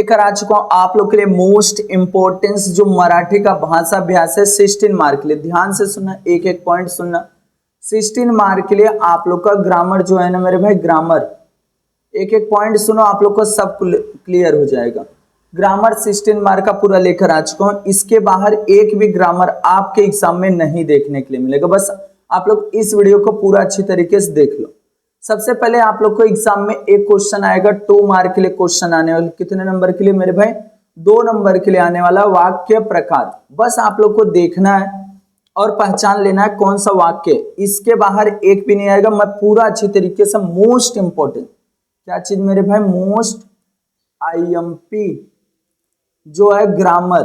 लेकर आ चुका हूं आप लोग के लिए मोस्ट इंपोर्टेंस जो मराठी का भाषा अभ्यास है 16 मार्क के लिए। ध्यान से सुनना, एक एक पॉइंट सुनना। 16 मार्क के लिए आप लोग का ग्रामर जो है ना मेरे भाई, ग्रामर एक एक पॉइंट सुनो, आप लोग को सब क्लियर हो जाएगा। ग्रामर 16 मार्क का पूरा लेकर आ चुका हूं। इसके बाहर एक भी ग्रामर आपके एग्जाम में नहीं देखने के लिए मिलेगा। बस आप लोग इस वीडियो को पूरा अच्छी तरीके से देख लो। सबसे पहले आप लोग को एग्जाम में एक क्वेश्चन आएगा, 2 मार्क के लिए क्वेश्चन आने वाले। कितने नंबर के लिए मेरे भाई? 2 नंबर के लिए आने वाला वाक्य प्रकार। बस आप लोग को देखना है और पहचान लेना है कौन सा वाक्य। इसके बाहर एक भी नहीं आएगा। मैं पूरा अच्छी तरीके से मोस्ट इंपोर्टेंट क्या चीज मेरे भाई, मोस्ट IMP जो है ग्रामर,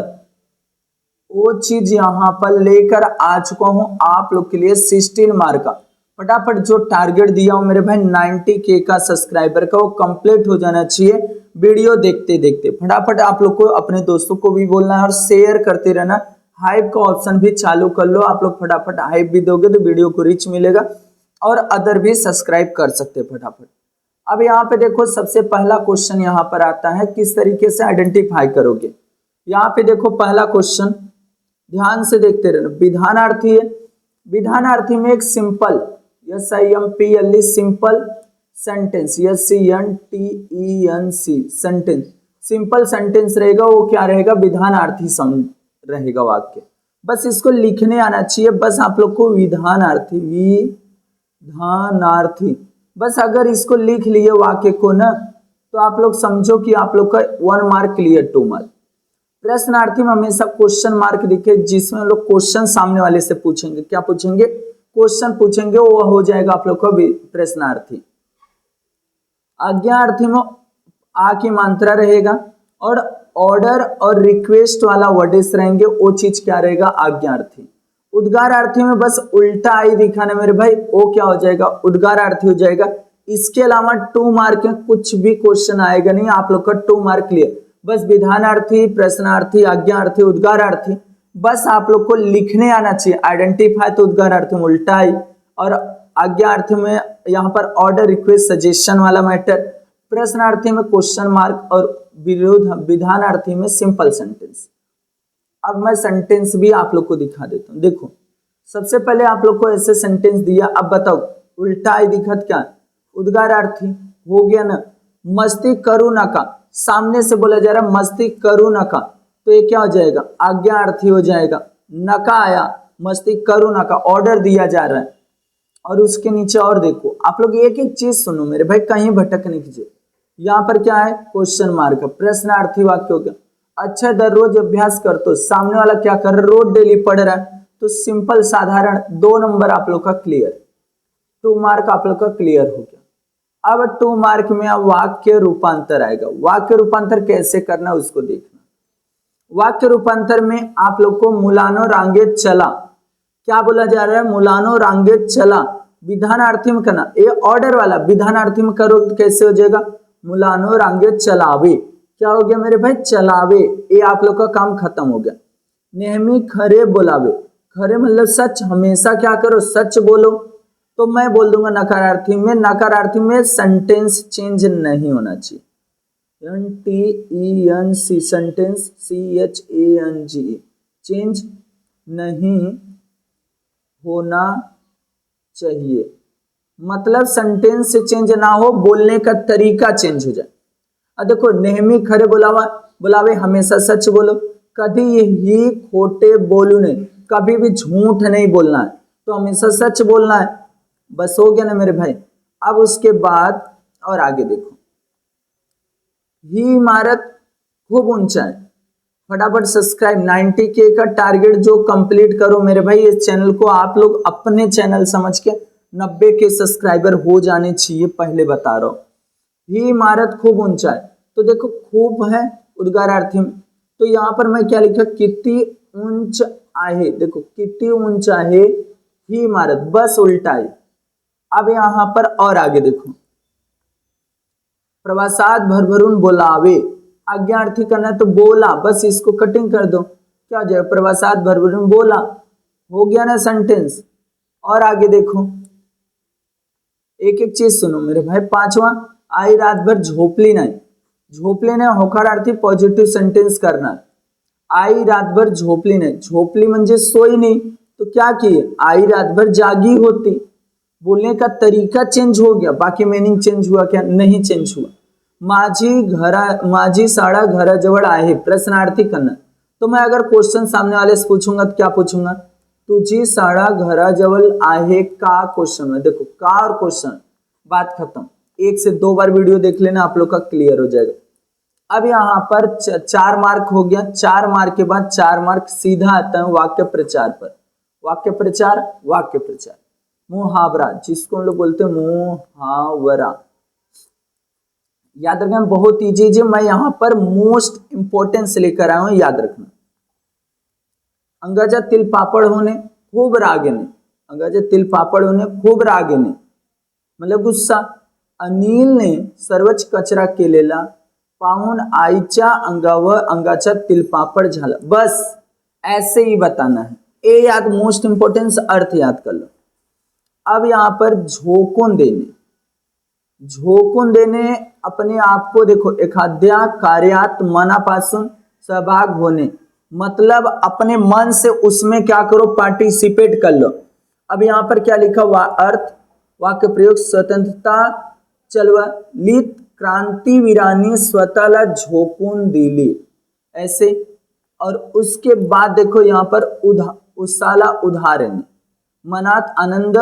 वो चीज यहां पर लेकर आ चुका हूं आप लोग के लिए 16 मार्क का। फटाफट जो टारगेट दिया हूं मेरे भाई 90K का सब्सक्राइबर का, वो कंप्लीट हो जाना चाहिए वीडियो देखते देखते। फटाफट आप लोग को अपने दोस्तों को भी बोलना है और शेयर करते रहना। हाइप का ऑप्शन भी चालू कर लो। आप लोग फटाफट हाइप भी दोगे तो वीडियो को रीच मिलेगा और अदर भी सब्सक्राइब कर सकते फटाफट। अब यहाँ पे देखो, सबसे पहला क्वेश्चन यहाँ पर आता है, किस तरीके से आइडेंटिफाई करोगे। यहाँ पे देखो पहला क्वेश्चन, ध्यान से देखते रहना। विधानार्थी है। विधानार्थी में एक simple SIMPL simple sentence, SENTENC sentence, simple sentence रहेगा। वो क्या रहेगा? विधानार्थी रहेगा वाक्य। बस इसको लिखने आना चाहिए। बस आप लोग को विधानार्थी, विधानार्थी, बस अगर इसको लिख लिए वाक्य को ना, तो आप लोग समझो कि आप लोग का 1 मार्क क्लियर, 2 मार्क। प्रश्नार्थी में हमेशा क्वेश्चन मार्क दिखे, जिसमें लोग क्वेश्चन सामने वाले से पूछेंगे। क्या पूछेंगे? क्वेश्चन पूछेंगे, वो हो जाएगा आप लोग का प्रश्नार्थी। आज्ञार्थी में आ की मात्रा रहेगा और ऑर्डर और रिक्वेस्ट वाला वर्ड्स रहेंगे, वो चीज क्या रहेगा? आज्ञार्थी। उद्गारार्थी में बस उल्टा आई दिखाना मेरे भाई, वो क्या हो जाएगा? उद्गारार्थी हो जाएगा। इसके अलावा 2 मार्क में कुछ भी क्वेश्चन आएगा नहीं, आप लोग का 2 मार्क क्लियर। बस विधानार्थी, प्रश्नार्थी, आज्ञार्थी, उद्गारार्थी, बस आप लोग को लिखने आना चाहिए। आइडेंटिफाई तो उद्गारार्थी में उल्टा आई, और आज्ञार्थी में यहाँ पर ऑर्डर, रिक्वेस्ट, सजेशन वाला मैटर, प्रश्नार्थी में क्वेश्चन मार्क, और विधानार्थी में सिंपल सेंटेंस। अब मैं सेंटेंस भी आप लोग को दिखा देता हूं। देखो, सबसे पहले आप लोग को ऐसे सेंटेंस दिया। अब बताओ उल्टा आई दिखत क्या? उद्गारार्थी हो गया ना। मस्ती करू ना का, सामने से बोला जा रहा मस्ती करू ना का, तो ये क्या हो जाएगा? आज्ञार्थी हो जाएगा। नका आया, मस्ती करू ना का, ऑर्डर दिया जा रहा है। और उसके नीचे और देखो, आप लोग एक एक चीज सुनो मेरे भाई, कहीं भटक नहीं कीजिए। यहाँ पर क्या है? क्वेश्चन मार्क, प्रश्नार्थी वाक्य हो गया। अच्छा, दररोज अभ्यास कर, तो सामने वाला क्या कर रहा है? रोज डेली पढ़ रहा है, तो सिंपल साधारण 2 नंबर आप लोग का क्लियर, 2 मार्क आप लोग का क्लियर हो गया। अब 2 मार्क में अब वाक्य रूपांतर आएगा। वाक्य रूपांतर कैसे करना है उसको देखना। वाक्य रूपांतर में आप लोग को मुलानो रांगे चला, क्या बोला जा रहा है? मुलानो रांगे चला। विधानार्थी में करना, ये ऑर्डर वाला। विधानार्थी में करो तो कैसे हो जाएगा? मुलानो रांगे चलावे, क्या हो गया मेरे भाई? चलावे। ये आप लोग का काम खत्म हो गया। नेहमी खरे बोलावे, खरे मतलब सच, हमेशा क्या करो? सच बोलो। तो मैं बोल दूंगा नकारार्थी में। नकारार्थी में सेंटेंस चेंज नहीं होना चाहिए। NTENC सेंटेंस, CHANGE चेंज नहीं होना चाहिए। मतलब सेंटेंस से चेंज ना हो, बोलने का तरीका चेंज हो जाए। अब देखो, नेहमी खरे बुलावे, हमेशा सच बोलो। कभी ही खोटे बोलू नहीं, कभी भी झूठ नहीं बोलना है, तो हमेशा सच बोलना है। बस हो गया ना मेरे भाई। अब उसके बाद और आगे देखो, ही इमारत खूब ऊंचा है। फटाफट सब्सक्राइब, 90K का टारगेट जो कंप्लीट करो मेरे भाई। इस चैनल को आप लोग अपने चैनल समझ के 90K सब्सक्राइबर हो जाने चाहिए, पहले बता रहा हूं। ही इमारत खूब ऊंचा है, तो देखो खूब है उद्गारार्थी में, तो यहाँ पर मैं क्या लिखा? कितनी ऊंच आहे। देखो कितनी ऊंच आहे ही इमारत, बस उल्टा है। अब यहाँ पर और आगे देखो, प्रवासात भरभरून बोलावे, आज्ञार्थी करना तो बोला, बस इसको कटिंग कर दो, क्या हो जाएगा? प्रवासात भरभरून बोला, हो गया ना सेंटेंस। और आगे देखो, एक एक चीज सुनो मेरे भाई। 5वां, आई रात भर झोपली नहीं। झोपलीने होकारार्थी पॉझिटिव्ह सेंटेन्स करणार. आई रातभर झोपली नाही. झोपली म्हणजे सोई नहीं, तो क्या की आई रातभर जागी होती. बोलने का तरीका चेंज हो गया, बाकी मीनिंग चेंज हुआ क्या? नहीं चेंज हुआ. माझी शाळा घराजवळ आहे, प्रश्नार्थी करना. तो मैं अगर क्वेश्चन सामने वाले से पूछूंगा तो क्या पूछूंगा? तुझी शाळा घराजवळ आहे का? क्वेश्चन में देखो का और क्वेश्चन, बात खत्म. 1 से 2 बार वीडियो देख लेना, आप लोग का क्लियर हो जाएगा. अब यहाँ पर 4 मार्क हो गया. 4 मार्क के बाद 4 मार्क सीधा आता है वाक्य प्रचार पर. वाक्य प्रचार मुहावरा, जिसको हम लोग बोलते हैं मुहावरा. याद रखना, बहुत इजी. मैं यहाँ पर मोस्ट इंपोर्टेंस लेकर आया हूं, याद रखना. अंगाचा तिल पापड होणे, खूप रागेने. अंगाचे तिल पापड होणे, खूप रागेने मतलब गुस्सा. अनिलने सर्वच कचरा केलेला पाहून आईच्या अंगाचा तिलपापड झाला. बस ऐसे ही बताना है. ए याद, मोस्ट इंपोर्टेंस अर्थ याद कर लो. अब यहां पर झोकून देणे अपने आप को देखो, एखाद्या कार्यात मनापासून सहभाग होणे, मतलब अपने मन से उसमें क्या करो, पार्टिसिपेट कर लो. अब यहां पर क्या लिखा हुआ अर्थ, वाक्य प्रयोग, स्वतंत्रता चळवळीत क्रांतिवीरांनी स्वतःला झोकून दिली, ऐसे. और उसके बाद देखो यहां पर उसाला उदाहरण, मनात आनंद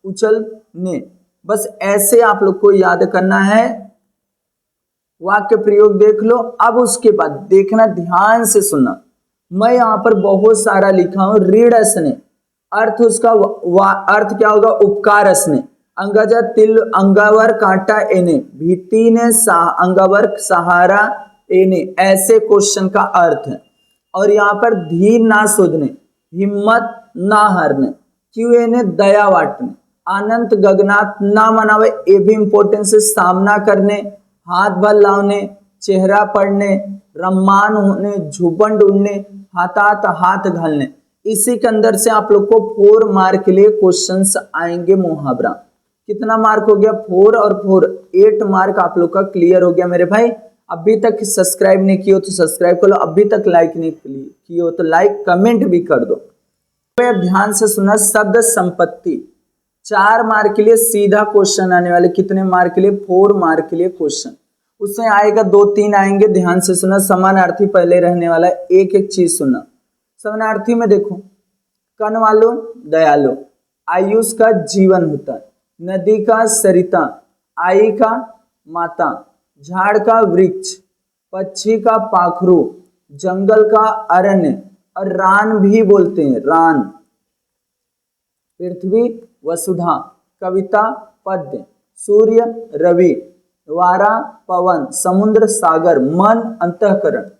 उछलने. बस ऐसे आप लोग को याद करना है. वाक्य प्रयोग देख लो. अब उसके बाद देखना, ध्यान से सुनना. मैं यहां पर बहुत सारा लिखा हूं. रीड असणे, अर्थ उसका अर्थ क्या होगा? उपकार असणे. अंगाचा तिल अंगावर कांटा येणे, भीतीने अंगावर सहारा येणे, ऐसे क्वेश्चन का अर्थ है. और यहाँ पर धीर ना सोधने, हिम्मत ना हारने, क्यों येणे, दया वाटणे, आनंद गगनात ना मनावे, ये भी इंपॉर्टेंस है. सामना करने, हाथ भर लावणे, चेहरा पड़ने, रम्मान होने, झुबन ढूंढने, हाथात हाथ घालने. इसी के अंदर से आप लोग को 4 मार्क के लिए क्वेश्चंस आएंगे. मुहावरा कितना मार्क हो गया? 4 और 4 8 मार्क आप लोग का क्लियर हो गया मेरे भाई. अभी तक सब्सक्राइब नहीं किया हो तो सब्सक्राइब कर लो. अभी तक लाइक नहीं किया हो तो लाइक कमेंट भी कर दो. ध्यान से सुना. शब्द संपत्ति 4 मार्क के लिए सीधा क्वेश्चन आने वाले. कितने मार्क के लिए? 4 मार्क के लिए क्वेश्चन. उसमें आएगा 2-3 आएंगे. ध्यान से सुना. समानार्थी पहले रहने वाला है. एक एक चीज सुनना. समानार्थी में देखो, कनवालो दयालो, आयुष का जीवन होता है, नदी का सरिता, आई का माता, झाड़ का वृक्ष, पक्षी का पाखरू, जंगल का अरण्य, और रान भी बोलते हैं, रान. पृथ्वी वसुधा, कविता पद्य, सूर्य रवि, वारा पवन, समुद्र सागर, मन अंतःकरण,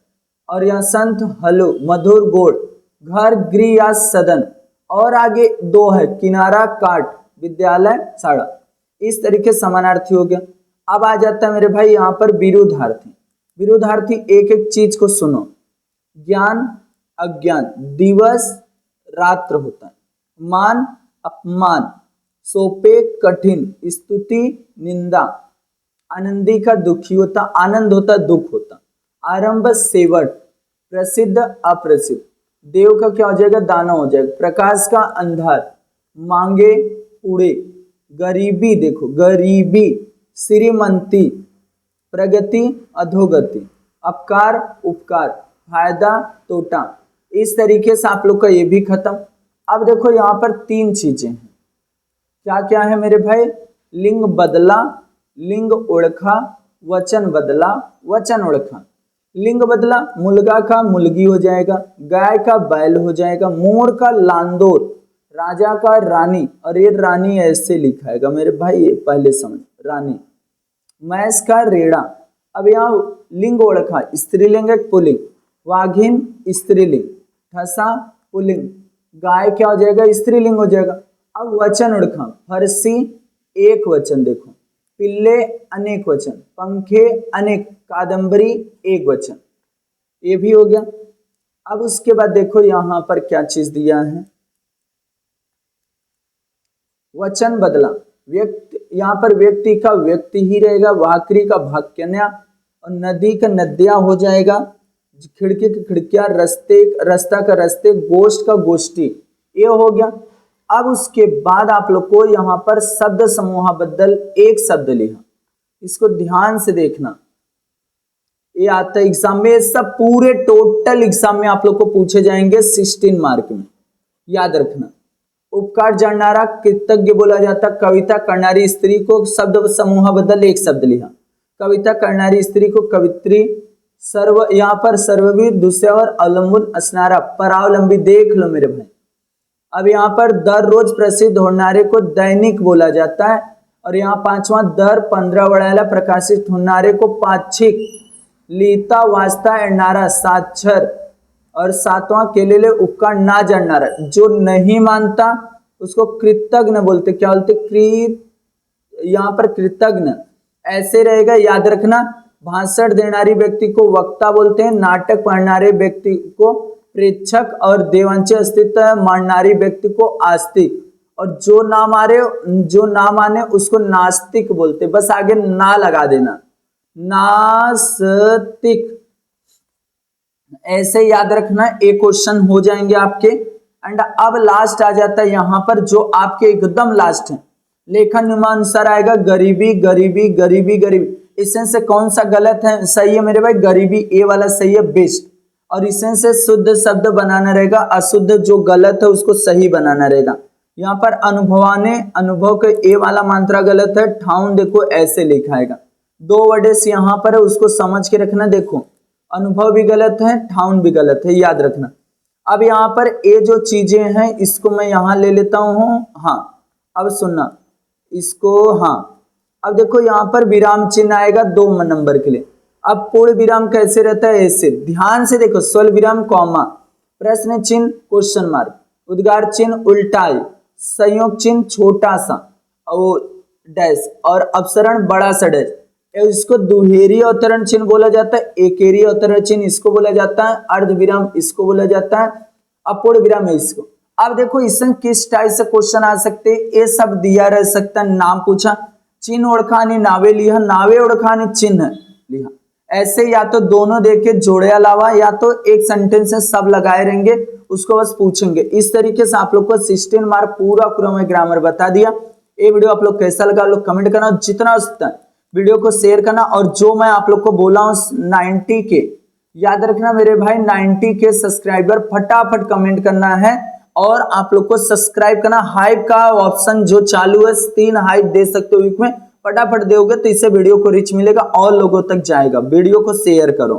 और यह संत हलो, मधुर गोड़, घर गृह या सदन. और आगे 2 है, किनारा काट, विद्यालय शाला. इस तरीके समानार्थी हो गया. अब आ जाता है मेरे भाई यहाँ पर विरुद्धार्थी. विरुद्धार्थी एक एक चीज को सुनो. ज्ञान अज्ञान, दिवस रात्र होता है, मान अपमान, सोपे कठिन, स्तुति निंदा, आनंदी का दुखी होता, आनंद होता दुख होता, आरंभ सेवट, प्रसिद्ध अप्रसिद्ध, देव का क्या हो जाएगा? दाना हो जाएगा, प्रकाश का अंधार, मांगे उड़े, गरीबी देखो गरीबी, श्रीमंती, प्रगति अधोगति, अपकार उपकार, फायदा तोटा. इस तरीके से आप लोग का ये भी खत्म. अब देखो यहाँ पर 3 चीजें हैं. क्या क्या है मेरे भाई? लिंग बदला, लिंग ओळखा, वचन बदला, वचन ओळखा. लिंग बदला, मुलगा का मुलगी हो जाएगा, गाय का बैल हो जाएगा, मोर का लांदोर, राजा का रानी. और ये रानी ऐसे लिखाएगा मेरे भाई, ये पहले समझ, रानी. मैस का रेड़ा. अब यहाँ लिंग ओळखा, स्त्रीलिंग एक पुल्लिंग, वाघिन स्त्रीलिंग, ठसा पुल्लिंग, गाय क्या हो जाएगा? स्त्रीलिंग हो जाएगा. अब वचन ओळखा, फरसी एक वचन देखो, पिल्ले अनेक वचन, पंखे अनेक, कादंबरी एक वचन. ये भी हो गया. अब उसके बाद देखो यहां पर क्या चीज दिया है, वचन बदला. व्यक्ति, यहां पर व्यक्ति का व्यक्ति ही रहेगा, भाकरी का भाक्यन्या, और नदी का नदियां हो जाएगा, खिड़की की खिड़कियां, रास्ता का रास्ते, गोष्ठ का गोष्ठी, ये हो गया। अब उसके बाद आप लोग को यहाँ पर शब्द समूह बदल एक शब्द लिखा, इसको ध्यान से देखना, ये आता है एग्जाम में, सब पूरे टोटल एग्जाम में आप लोग को पूछे जाएंगे 16 मार्क में, याद रखना। उपकार जाननारा कृतज्ञ बोला जाता, कविता करनारी स्त्री को शब्द समूह बदल एक शब्द लिखा, कविता करनारी स्त्री को कवित्री, सर्व यहाँ पर सर्वविद, दूसरे और अवलंबन असनारा, परावलंबी, देख लो मेरे भाई। अब यहाँ पर दर रोज प्रसिद्ध होनारे को दैनिक बोला जाता है, और यहाँ पांचवा दर 15 वड़ाला प्रकाशित होनारे को पाक्षिक, लीता वास्ता एनारा साक्षर, और सातवां केलेले उपकार ना जाननारा, जो नहीं मानता उसको कृतज्ञ बोलते, क्या बोलते, कृत, यहाँ पर कृतज्ञ ऐसे रहेगा, याद रखना। भाषण देनारी व्यक्ति को वक्ता बोलते हैं, नाटक पढ़नारे व्यक्ति को प्रेक्षक, और देवांश अस्तित्व माननारी व्यक्ति को आस्तिक, और जो ना माने उसको नास्तिक बोलते, बस आगे ना लगा देना, नास्तिक, ऐसे याद रखना। एक क्वेश्चन हो जाएंगे आपके। एंड अब लास्ट आ जाता है यहाँ पर, जो आपके एकदम लास्ट है, लेखन नियमानुसार आएगा गरीबी गरीबी गरीबी गरीबी। इसमें से कौन सा गलत है, सही है मेरे भाई, गरीबी ए वाला सही है, बेस्ट। और इसमें से शुद्ध शब्द बनाना रहेगा, अशुद्ध जो गलत है उसको सही बनाना रहेगा। यहाँ पर अनुभवाने, अनुभव के ए वाला मात्रा गलत है, ठाउन देखो ऐसे लिखाएगा, 2 वर्ड्स यहाँ पर है, उसको समझ के रखना। देखो अनुभव भी गलत है, ठाउन भी गलत है, याद रखना। अब यहाँ पर ये जो चीजें हैं इसको मैं यहाँ ले लेता हूँ, हाँ अब सुनना इसको, हाँ अब देखो यहाँ पर विराम चिन्ह आएगा 2 नंबर के लिए। अब पूर्ण विराम कैसे रहता है, ऐसे ध्यान से देखो, स्वल विराम कॉमा, प्रश्न चिन्ह क्वेश्चन मार्क, उद्गार चिन्ह उल्टाई, संयोग चिन्ह छोटा सा और डैश, और अपसरण बड़ा सा डैश। इसको दुहेरी अवतरण चिन्ह बोला जाता है, एकेरी अवतरण चिन्ह इसको बोला जाता है, अर्ध विराम इसको बोला जाता है, अपूर्ण विराम है इसको। अब देखो इसमें किस टाइप से क्वेश्चन आ सकते हैं, ये सब दिया रह सकता है, नाम पूछा, चिन्ह ओळखानी नावे लिहा, नावे ओळखानी चिन्ह लिहा, ऐसे या तो दोनों देके जोड़े अलावा, या तो एक सेंटेंस में सब लगाए रहेंगे, उसको बस पूछेंगे। इस तरीके से आप लोग को 16 मार्क पूरा क्रम ग्रामर बता दिया। ये वीडियो आप लोग कैसा लगा, आप लोग कमेंट करना, जितना हो सकता है वीडियो को शेयर करना, और जो मैं आप लोग को बोला हूँ 90 के, याद रखना मेरे भाई, 90 के सब्सक्राइबर फटाफट कमेंट करना है, और आप लोग को सब्सक्राइब करना। हाइप का ऑप्शन जो चालू है, 3 हाइप दे सकते हो वीक में, फटाफट दोगे तो इससे वीडियो को रीच मिलेगा और लोगों तक जाएगा। वीडियो को शेयर करो।